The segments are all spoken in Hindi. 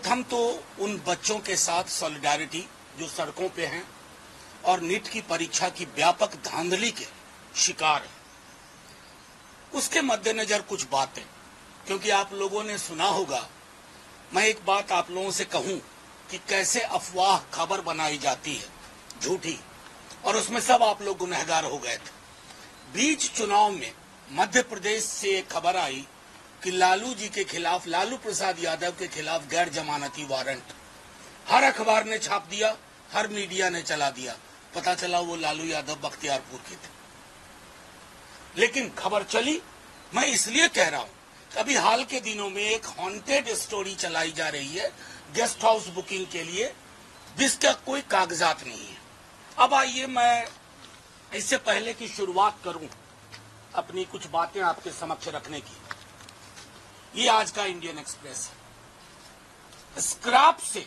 प्रथम तो उन बच्चों के साथ सॉलिडारिटी जो सड़कों पे हैं और नीट की परीक्षा की व्यापक धांधली के शिकार हैं। उसके मद्देनजर कुछ बातें, क्योंकि आप लोगों ने सुना होगा, मैं एक बात आप लोगों से कहूं कि कैसे अफवाह खबर बनाई जाती है झूठी, और उसमें सब आप लोग गुनहगार हो गए थे। बीच चुनाव में मध्य प्रदेश से एक खबर आई कि लालू जी के खिलाफ, लालू प्रसाद यादव के खिलाफ गैर जमानती वारंट। हर अखबार ने छाप दिया, हर मीडिया ने चला दिया। पता चला वो लालू यादव बख्तियारपुर के थे। लेकिन खबर चली। मैं इसलिए कह रहा हूं, अभी हाल के दिनों में एक हॉन्टेड स्टोरी चलाई जा रही है गेस्ट हाउस बुकिंग के लिए, जिसका कोई कागजात नहीं है। अब आइए मैं इससे पहले की शुरुआत करूं अपनी कुछ बातें आपके समक्ष रखने की। ये आज का इंडियन एक्सप्रेस है। स्क्रैप से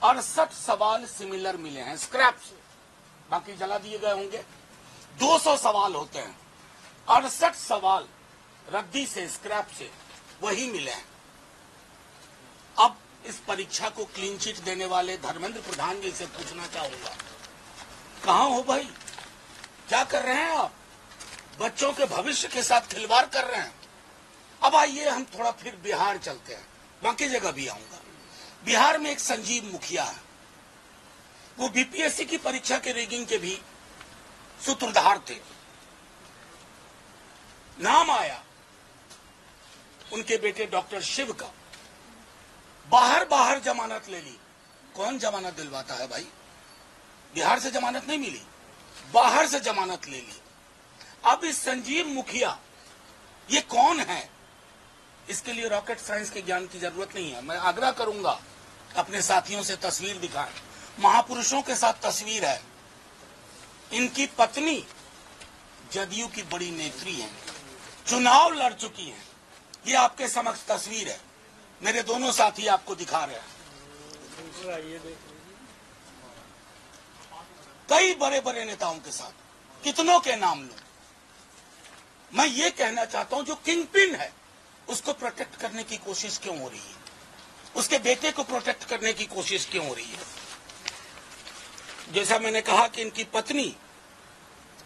68 सवाल सिमिलर मिले हैं, स्क्रैप से, बाकी जला दिए गए होंगे। 200 सवाल होते हैं, 68 सवाल रद्दी से, स्क्रैप से वही मिले हैं। अब इस परीक्षा को क्लीन चिट देने वाले धर्मेंद्र प्रधान जी से पूछना चाहूंगा, कहां हो भाई? क्या कर रहे हैं आप? बच्चों के भविष्य के साथ खिलवाड़ कर रहे हैं। अब आइए हम थोड़ा फिर बिहार चलते हैं, बाकी जगह भी आऊंगा। बिहार में एक संजीव मुखिया है, वो बीपीएससी की परीक्षा के रैगिंग के भी सूत्रधार थे। नाम आया उनके बेटे डॉक्टर शिव का, बाहर जमानत ले ली। कौन जमानत दिलवाता है भाई? बिहार से जमानत नहीं मिली, बाहर से जमानत ले ली। अब इस संजीव मुखिया ये कौन है? इसके लिए रॉकेट साइंस के ज्ञान की जरूरत नहीं है। मैं आग्रह करूंगा अपने साथियों से तस्वीर दिखाएं। महापुरुषों के साथ तस्वीर है। इनकी पत्नी जदयू की बड़ी नेत्री हैं, चुनाव लड़ चुकी हैं। ये आपके समक्ष तस्वीर है, मेरे दोनों साथी आपको दिखा रहे हैं। कई बड़े बड़े नेताओं के साथ, कितनों के नाम लो। मैं ये कहना चाहता हूं, जो किंग पिन है उसको प्रोटेक्ट करने की कोशिश क्यों हो रही है? उसके बेटे को प्रोटेक्ट करने की कोशिश क्यों हो रही है? जैसा मैंने कहा कि इनकी पत्नी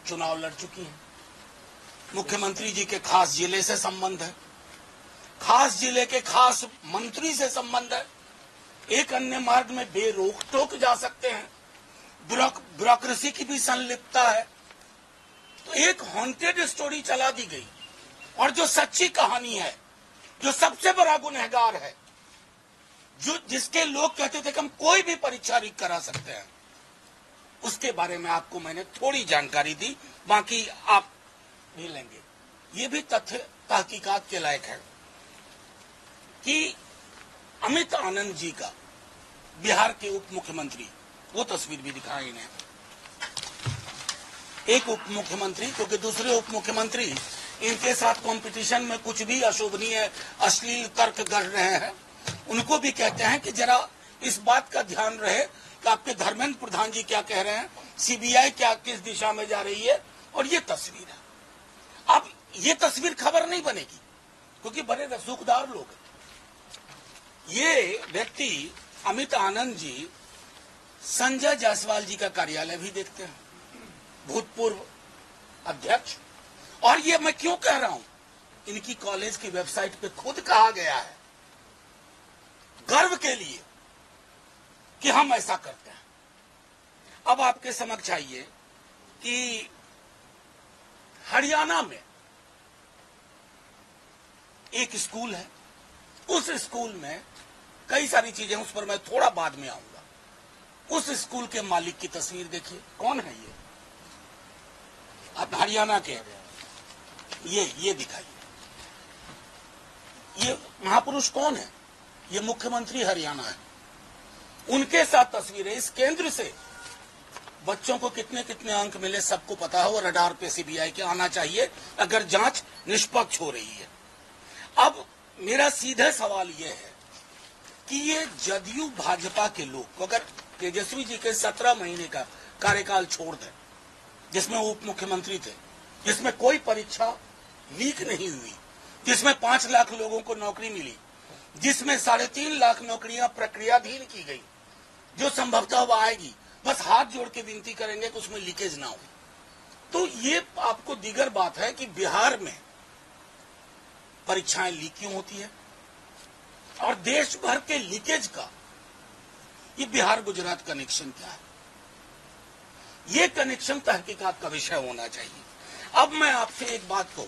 चुनाव लड़ चुकी है, मुख्यमंत्री जी के खास जिले से संबंध है, खास जिले के खास मंत्री से संबंध है, एक अन्य मार्ग में बेरोक टोक जा सकते हैं, ब्यूरोक्रेसी की भी संलिप्तता है। तो एक हॉन्टेड स्टोरी चला दी गई, और जो सच्ची कहानी है, जो सबसे बड़ा गुनहगार है, जो जिसके लोग कहते थे कि हम कोई भी परीक्षा लीक करा सकते हैं, उसके बारे में आपको मैंने थोड़ी जानकारी दी, बाकी आप भी लेंगे। ये भी तथ्य तहकीकात के लायक है कि अमित आनंद जी का, बिहार के उप मुख्यमंत्री, वो तस्वीर भी दिखाई इन्हें। एक उप मुख्यमंत्री, क्योंकि दूसरे उप मुख्यमंत्री इनके साथ कंपटीशन में कुछ भी अशोभनीय अश्लील तर्क कर रहे हैं, उनको भी कहते हैं कि जरा इस बात का ध्यान रहे कि आपके धर्मेंद्र प्रधान जी क्या कह रहे हैं, सीबीआई क्या किस दिशा में जा रही है। और ये तस्वीर है। अब ये तस्वीर खबर नहीं बनेगी, क्योंकि बड़े रसूखदार लोग हैं। ये व्यक्ति अमित आनंद जी संजय जायसवाल जी का कार्यालय भी देखते हैं, भूतपूर्व अध्यक्ष। और ये मैं क्यों कह रहा हूं, इनकी कॉलेज की वेबसाइट पे खुद कहा गया है, गर्व के लिए, कि हम ऐसा करते हैं। अब आपके समक्ष आइए कि हरियाणा में एक स्कूल है, उस स्कूल में कई सारी चीजें, उस पर मैं थोड़ा बाद में आऊंगा। उस स्कूल के मालिक की तस्वीर देखिए, कौन है ये? आप हरियाणा के, ये दिखाइए, ये महापुरुष कौन है? ये मुख्यमंत्री हरियाणा है, उनके साथ तस्वीर है। इस केंद्र से बच्चों को कितने कितने अंक मिले सबको पता है, और रडार पे सीबीआई के आना चाहिए अगर जांच निष्पक्ष हो रही है। अब मेरा सीधा सवाल यह है कि ये जदयू भाजपा के लोग अगर तेजस्वी जी के 17 महीने का कार्यकाल छोड़ दें, जिसमें उप मुख्यमंत्री थे, जिसमें कोई परीक्षा लीक नहीं हुई, जिसमें 5 लाख लोगों को नौकरी मिली, जिसमें 3.5 लाख नौकरियां प्रक्रियाधीन की गई, जो संभवतः अब आएगी, बस हाथ जोड़ के विनती करेंगे कि उसमें लीकेज ना हो। तो ये आपको दीगर बात है कि बिहार में परीक्षाएं लीक क्यों होती है और देश भर के लीकेज का ये बिहार गुजरात कनेक्शन क्या है, ये कनेक्शन तहकीकात का विषय होना चाहिए। अब मैं आपसे एक बात कहूं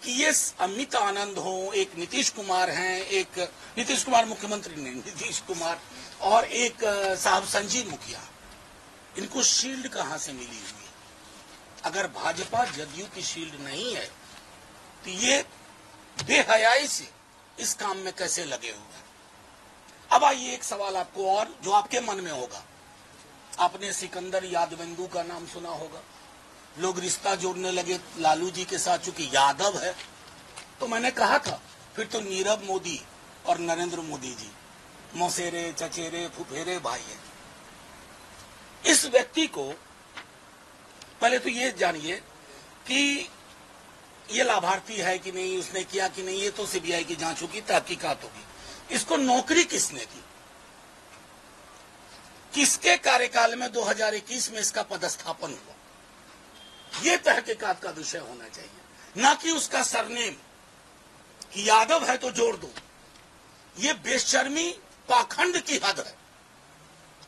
कि ये अमित आनंद हो, एक नीतीश कुमार हैं, एक नीतीश कुमार मुख्यमंत्री नहीं, नीतीश कुमार और एक साहब संजीव मुखिया, इनको शील्ड कहां से मिली हुई है? अगर भाजपा जदयू की शील्ड नहीं है तो ये बेहयाई से इस काम में कैसे लगे हुए हैं? अब आइए एक सवाल आपको और जो आपके मन में होगा। आपने सिकंदर यादवेंदु का नाम सुना होगा, लोग रिश्ता जोड़ने लगे लालू जी के साथ, चूंकि यादव है। तो मैंने कहा था फिर तो नीरव मोदी और नरेंद्र मोदी जी मौसेरे चचेरे फुफेरे भाई है। इस व्यक्ति को पहले तो ये जानिए कि ये लाभार्थी है कि नहीं, उसने किया कि नहीं, ये तो सीबीआई की जांच होगी, तहकीकात होगी। इसको नौकरी किसने दी, किसके कार्यकाल में 2021 में इसका पदस्थापन हुआ, ये तहकीकात का विषय होना चाहिए, ना कि उसका सरनेम कि यादव है तो जोड़ दो। ये बेशर्मी पाखंड की हद है।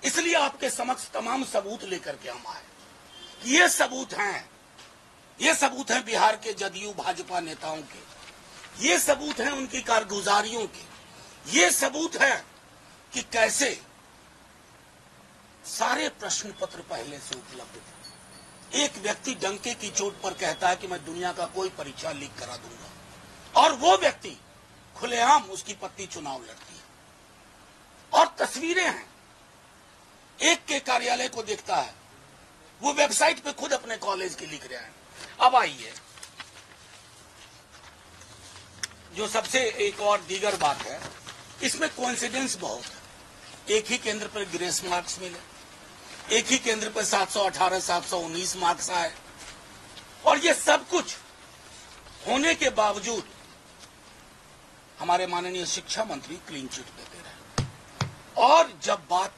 इसलिए आपके समक्ष तमाम सबूत लेकर के हम आए। ये सबूत हैं बिहार के जदयू भाजपा नेताओं के, ये सबूत हैं उनकी कारगुजारियों के, ये सबूत है कि कैसे सारे प्रश्न पत्र पहले से उपलब्ध थे। एक व्यक्ति डंके की चोट पर कहता है कि मैं दुनिया का कोई परीक्षा लीक करा दूंगा, और वो व्यक्ति खुलेआम उसकी पत्नी चुनाव लड़ती है। और तस्वीरें हैं, एक के कार्यालय को देखता है, वो वेबसाइट पे खुद अपने कॉलेज की लिख रहे हैं। अब आइए जो सबसे एक और दीगर बात है, इसमें कोइंसिडेंस बहुत है। एक ही केंद्र पर ग्रेस मार्क्स मिले, एक ही केंद्र पर 718 719 मार्क्स आए, और ये सब कुछ होने के बावजूद हमारे माननीय शिक्षा मंत्री क्लीन चिट देते रहे। और जब बात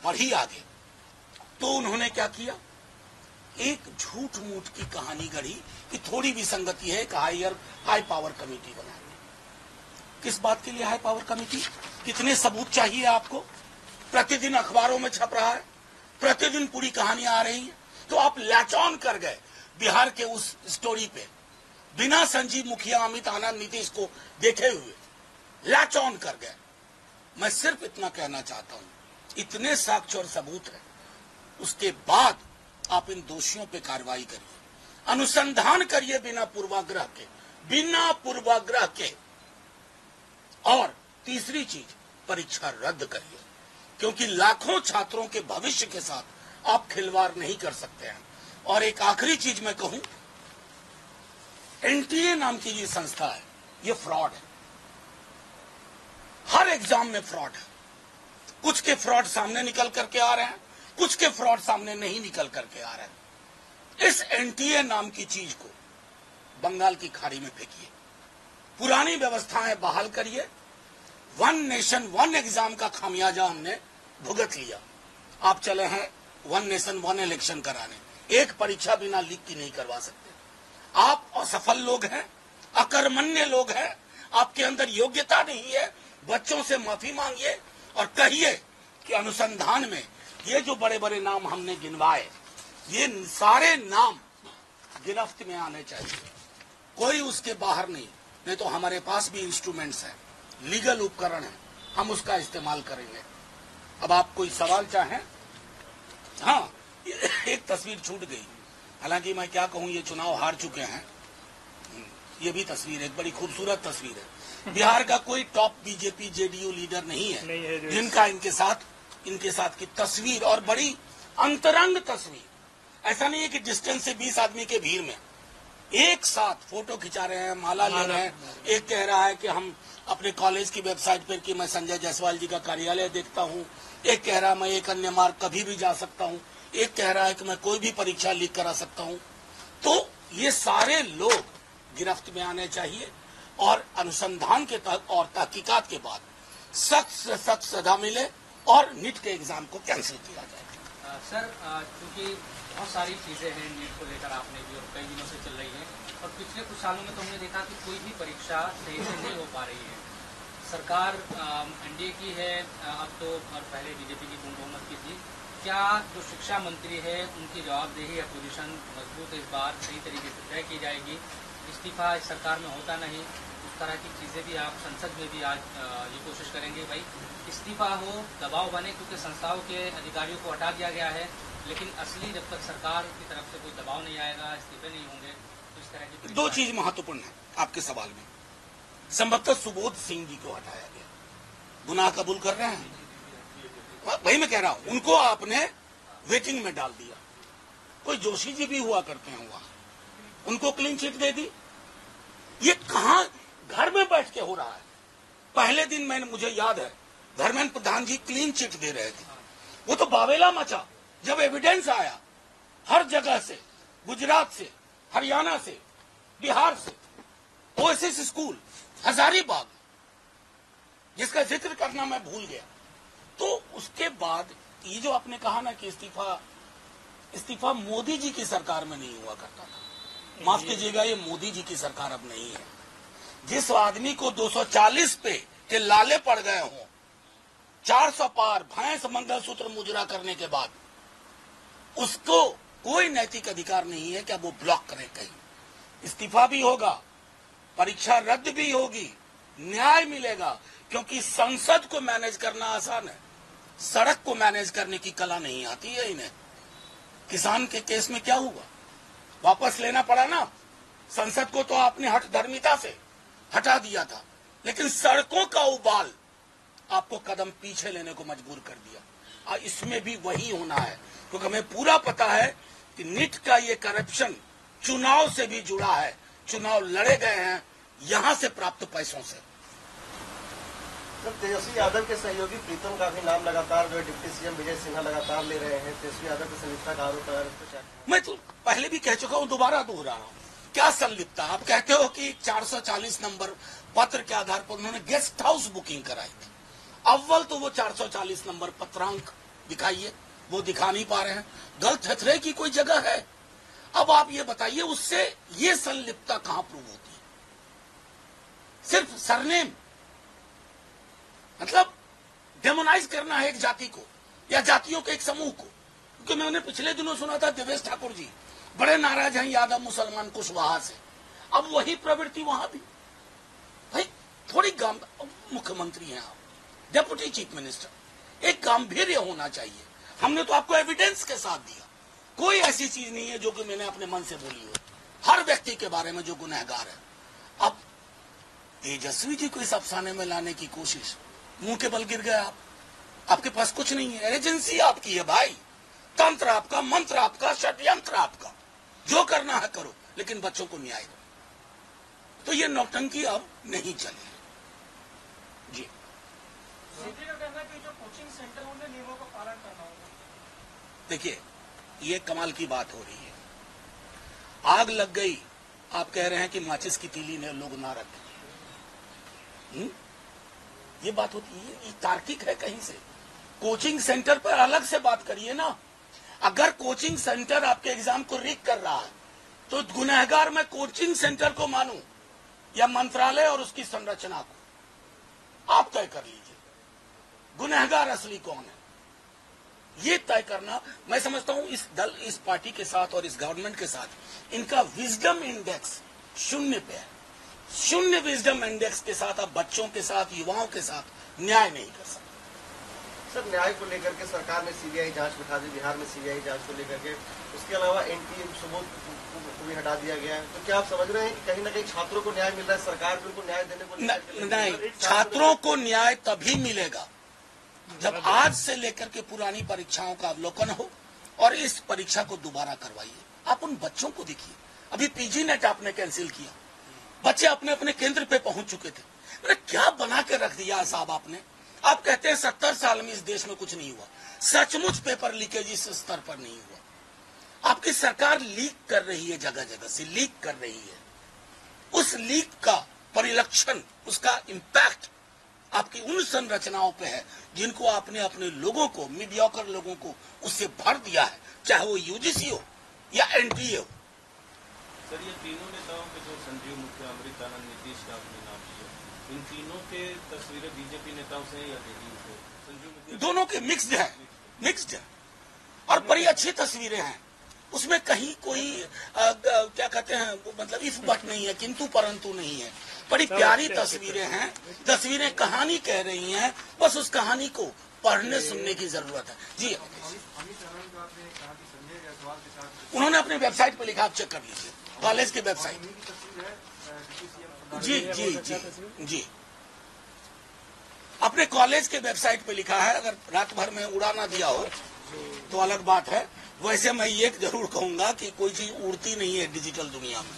बढ़ी आगे तो उन्होंने क्या किया, एक झूठ मूठ की कहानी गढ़ी कि थोड़ी विसंगति है, एक हाई पावर कमेटी बनाई। किस बात के लिए हाई पावर कमेटी? कितने सबूत चाहिए आपको? प्रतिदिन अखबारों में छप रहा है, प्रतिदिन पूरी कहानियां आ रही है। तो आप लैच ऑन कर गए बिहार के उस स्टोरी पे, बिना संजीव मुखिया, अमित आनंद, नीतीश को देखे हुए लैच ऑन कर गए। मैं सिर्फ इतना कहना चाहता हूं, इतने साक्ष्य और सबूत है, उसके बाद आप इन दोषियों पे कार्रवाई करिए, अनुसंधान करिए बिना पूर्वाग्रह के। और तीसरी चीज, परीक्षा रद्द करिए, क्योंकि लाखों छात्रों के भविष्य के साथ आप खिलवाड़ नहीं कर सकते हैं। और एक आखिरी चीज मैं कहूं, एनटीए नाम की ये संस्था है, ये फ्रॉड है। हर एग्जाम में फ्रॉड है। कुछ के फ्रॉड सामने निकल करके आ रहे हैं, कुछ के फ्रॉड सामने नहीं निकल करके आ रहे हैं। इस एनटीए नाम की चीज को बंगाल की खाड़ी में फेंकिए, पुरानी व्यवस्थाएं बहाल करिए। वन नेशन वन एग्जाम का खामियाजा हमने भुगत लिया। आप चले हैं वन नेशन वन इलेक्शन कराने, एक परीक्षा बिना लीक की नहीं करवा सकते। आप असफल लोग हैं, अकर्मण्य लोग हैं, आपके अंदर योग्यता नहीं है। बच्चों से माफी मांगिए और कहिए कि अनुसंधान में ये जो बड़े बड़े नाम हमने गिनवाए, ये सारे नाम गिरफ्त में आने चाहिए, कोई उसके बाहर नहीं तो हमारे पास भी इंस्ट्रूमेंट्स हैं, लीगल उपकरण है, हम उसका इस्तेमाल करेंगे। अब आप कोई सवाल चाहें? हाँ, एक तस्वीर छूट गई, हालांकि मैं क्या कहूं, ये चुनाव हार चुके हैं। ये भी तस्वीर एक बड़ी खूबसूरत तस्वीर है। बिहार का कोई टॉप बीजेपी जेडीयू लीडर नहीं है जिनका इनके साथ की तस्वीर, और बड़ी अंतरंग तस्वीर। ऐसा नहीं है कि डिस्टेंस से 20 आदमी के भीड़ में एक साथ फोटो खिंचा रहे हैं, माला ले रहे हैं। एक कह रहा है कि हम अपने कॉलेज की वेबसाइट पर कि मैं संजय जायसवाल जी का कार्यालय देखता हूँ, एक कह रहा है मैं एक अन्य मार्ग कभी भी जा सकता हूँ, एक कह रहा है कि मैं कोई भी परीक्षा लीक करा सकता हूँ। तो ये सारे लोग गिरफ्त में आने चाहिए और अनुसंधान के और तहकीकात के बाद सख्त से सख्त सजा मिले और नीट के एग्जाम को कैंसिल किया जाए। सर, क्योंकि बहुत सारी चीजें हैं नीट को लेकर, आपने भी और कई दिनों से चल रही है, और पिछले कुछ सालों में तो हमने देखा कि कोई भी परीक्षा सही से नहीं हो पा रही है। सरकार एनडीए की है अब तो, और पहले बीजेपी की पूर्ण बहुमत की थी। क्या जो शिक्षा मंत्री है उनकी जवाबदेही या पोजीशन मजबूत इस बार सही तरीके से तय की जाएगी? इस्तीफा इस सरकार में होता नहीं, उस तरह की चीजें भी आप संसद में भी आज ये कोशिश करेंगे भाई इस्तीफा हो, दबाव बने, क्योंकि संस्थाओं के अधिकारियों को हटा दिया गया है, लेकिन असली जब तक सरकार की तरफ से कोई दबाव नहीं आएगा, इस्तीफे नहीं होंगे, तो इस तरह की दो चीज महत्वपूर्ण है आपके सवाल में। संभवतः सुबोध सिंह जी को हटाया गया, गुनाह कबूल कर रहे हैं, वही मैं कह रहा हूं, उनको आपने वेटिंग में डाल दिया। कोई जोशी जी भी हुआ करते हैं वहां, उनको क्लीन चिट दे दी। ये कहां घर में बैठ के हो रहा है? पहले दिन मुझे याद है धर्मेंद्र प्रधान जी क्लीन चिट दे रहे थे, वो तो बावेला मचा जब एविडेंस आया हर जगह से, गुजरात से, हरियाणा से, बिहार से, ओएसिस स्कूल, हजारीबाग, जिसका जिक्र करना मैं भूल गया। तो उसके बाद ये जो आपने कहा ना कि इस्तीफा मोदी जी की सरकार में नहीं हुआ करता था, माफ कीजिएगा, ये मोदी जी की सरकार अब नहीं है। जिस आदमी को 240 पे के लाले पड़ गए हों, 400 पार भैंस मंगलसूत्र मुजरा करने के बाद, उसको कोई नैतिक अधिकार नहीं है कि अब वो ब्लॉक करें कहीं। इस्तीफा भी होगा, परीक्षा रद्द भी होगी, न्याय मिलेगा, क्योंकि संसद को मैनेज करना आसान है, सड़क को मैनेज करने की कला नहीं आती है इन्हें। किसान के केस में क्या हुआ, वापस लेना पड़ा ना, संसद को तो आपने हठधर्मिता से हटा दिया था, लेकिन सड़कों का उबाल आपको कदम पीछे लेने को मजबूर कर दिया। और इसमें भी वही होना है, क्योंकि हमें पूरा पता है कि नीट का ये करप्शन चुनाव से भी जुड़ा है, चुनाव लड़े गए हैं यहां से प्राप्त पैसों से। तेजस्वी यादव के सहयोगी प्रीतम का भी नाम लगातार जो है डिप्टी सीएम विजय सिन्हा लगातार ले रहे हैं, तेजस्वी यादव की संलिप्तता का आरोप है। मैं तो पहले भी कह चुका हूं, दोबारा दोहरा रहा हूं, क्या संलिप्तता? आप कहते हो कि 440 नंबर पत्र के आधार पर उन्होंने गेस्ट हाउस बुकिंग कराई थी। अव्वल तो वो 440 नंबर पत्रांक दिखाइए, वो दिखा नहीं पा रहे हैं। गलत हथरे की कोई जगह है? अब आप ये बताइए, उससे ये संलिप्तता कहां प्रूव होती है? सिर्फ सरनेम, मतलब डेमोनाइज करना है एक जाति को या जातियों के एक समूह को। क्योंकि मैंने पिछले दिनों सुना था देवेश ठाकुर जी बड़े नाराज हैं यादव मुसलमान कुशवाहा से, अब वही प्रवृत्ति वहां भी। भाई थोड़ी मुख्यमंत्री हैं आप, डेप्यूटी चीफ मिनिस्टर, एक गांभीर्य होना चाहिए। हमने तो आपको एविडेंस के साथ दिया, कोई ऐसी चीज नहीं है जो कि मैंने अपने मन से बोली हो। हर व्यक्ति के बारे में जो गुनहगार है, अब तेजस्वी जी को इस अफसाने में लाने की कोशिश, मुंह के बल गिर गए आप। आपके पास कुछ नहीं है, एजेंसी आपकी है भाई, तंत्र आपका, मंत्र आपका, षड्यंत्र आपका, जो करना है करो, लेकिन बच्चों को न्याय दो। तो ये नौटंकी अब नहीं चलेगी। जी कोचिंग सेंटर उन्हें नियमों का पालन करना होगा। देखिए, ये कमाल की बात हो रही है। आग लग गई, आप कह रहे हैं कि माचिस की तीली ने लोग ना रखें। ये बात होती है, ये तार्किक है कहीं से? कोचिंग सेंटर पर अलग से बात करिए ना। अगर कोचिंग सेंटर आपके एग्जाम को रीक कर रहा है, तो गुनहगार मैं कोचिंग सेंटर को मानूं या मंत्रालय और उसकी संरचना को? आप तय कर लीजिए गुनहगार असली कौन है। ये तय करना, मैं समझता हूं इस पार्टी के साथ और इस गवर्नमेंट के साथ इनका विजडम इंडेक्स 0 पे है। 0 विजडम इंडेक्स के साथ आप बच्चों के साथ, युवाओं के साथ न्याय नहीं कर सकते। सर, न्याय को लेकर के सरकार ने सीबीआई जांच बिठा दी, बिहार में सीबीआई जांच को लेकर के, उसके अलावा एनटीए सुबोध को भी हटा दिया गया है। तो क्या आप समझ रहे हैं कि कहीं ना कहीं छात्रों को न्याय मिल रहा है, सरकार भी उनको न्याय देने को नहीं, छात्रों को न्याय तभी मिलेगा जब आज से लेकर के पुरानी परीक्षाओं का अवलोकन हो और इस परीक्षा को दोबारा करवाइए। आप उन बच्चों को देखिए, अभी पीजी नेट आपने कैंसिल किया, बच्चे अपने अपने केंद्र पे पहुंच चुके थे। अरे क्या बना के रख दिया है साहब आपने। आप कहते हैं 70 साल में इस देश में कुछ नहीं हुआ। सचमुच पेपर लीकेज इस स्तर पर नहीं हुआ। आपकी सरकार लीक कर रही है, जगह जगह से लीक कर रही है। उस लीक का परिलक्षण, उसका इंपैक्ट आपकी उन संरचनाओं पे है जिनको आपने अपने लोगों को, मीडियोकर लोगों को उससे भर दिया है, चाहे वो यूजीसी हो या एनटीए हो। सर, ये तीनों नेताओं के जो संजीव मुखिया, अमृतानंद, नीतीश का आपने नाम लिया, इन तीनों के तस्वीरें बीजेपी नेताओं से या जेडीयू से? संजीव मुखिया दोनों के मिक्स्ड है और बड़ी अच्छी तस्वीरें हैं। उसमें कहीं कोई क्या कहते हैं, मतलब इफ बट नहीं है, किंतु परंतु नहीं है। बड़ी प्यारी तस्वीरें हैं। तस्वीरें कहानी कह रही हैं, बस उस कहानी को पढ़ने सुनने की जरूरत है। जी, उन्होंने अपने वेबसाइट पर लिखा, आप चेक कर लीजिए, कॉलेज के वेबसाइट। जी जी जी जी, अपने कॉलेज के वेबसाइट पे लिखा है। अगर रात भर में उड़ा ना दिया हो तो अलग बात है। वैसे मैं ये जरूर कहूंगा कि कोई चीज उड़ती नहीं है डिजिटल दुनिया में,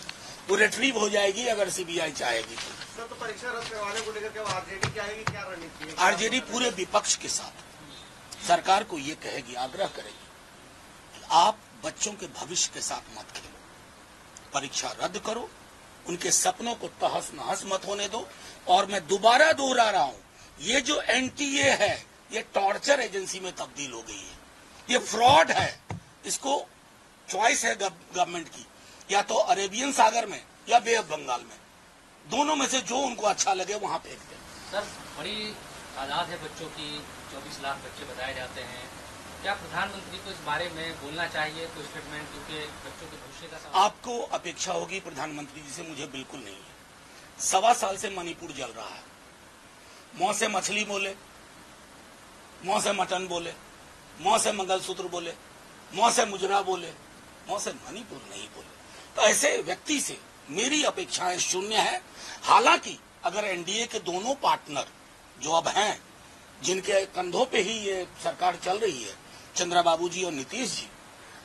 वो रिट्रीव हो जाएगी अगर सीबीआई चाहेगी। सर, तो परीक्षा रद्द करवाने को लेकर के आरजेडी क्या आएगी, क्या रणनीति है? आरजेडी पूरे विपक्ष के साथ सरकार को ये कहेगी, आग्रह करेगी कि आप बच्चों के भविष्य के साथ मत खेलो, परीक्षा रद्द करो, उनके सपनों को तहस नहस मत होने दो। और मैं दोबारा दोहरा रहा हूं, ये जो एनटीए है ये टॉर्चर एजेंसी में तब्दील हो गई है, ये फ्रॉड है। इसको चॉइस है गवर्नमेंट की, या तो अरेबियन सागर में या बे ऑफ बंगाल में, दोनों में से जो उनको अच्छा लगे वहां फेंक दें। सर, बड़ी तादाद है बच्चों की, 24 लाख बच्चे बताए जाते हैं। क्या प्रधानमंत्री को इस बारे में बोलना चाहिए कोई स्टेटमेंट, क्योंकि बच्चों के भविष्य का सवाल? आपको अपेक्षा होगी प्रधानमंत्री जी से, मुझे बिल्कुल नहीं है। 1.25 साल से मणिपुर जल रहा है। मुंह से मछली बोले, मुंह से मटन बोले, मुंह से मंगलसूत्र बोले, मुंह से मुजरा बोले, मुंह से मणिपुर नहीं बोले। तो ऐसे व्यक्ति से मेरी अपेक्षाएं शून्य है। हालांकि अगर एनडीए के दोनों पार्टनर जो अब हैं, जिनके कंधों पे ही ये सरकार चल रही है, चंद्रबाबू जी और नीतीश जी,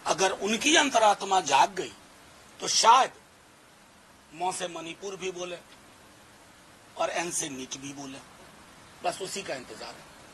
अगर उनकी अंतरात्मा जाग गई तो शायद मुंह से मणिपुर भी बोले और एन से नीट भी बोले। बस उसी का इंतजार है।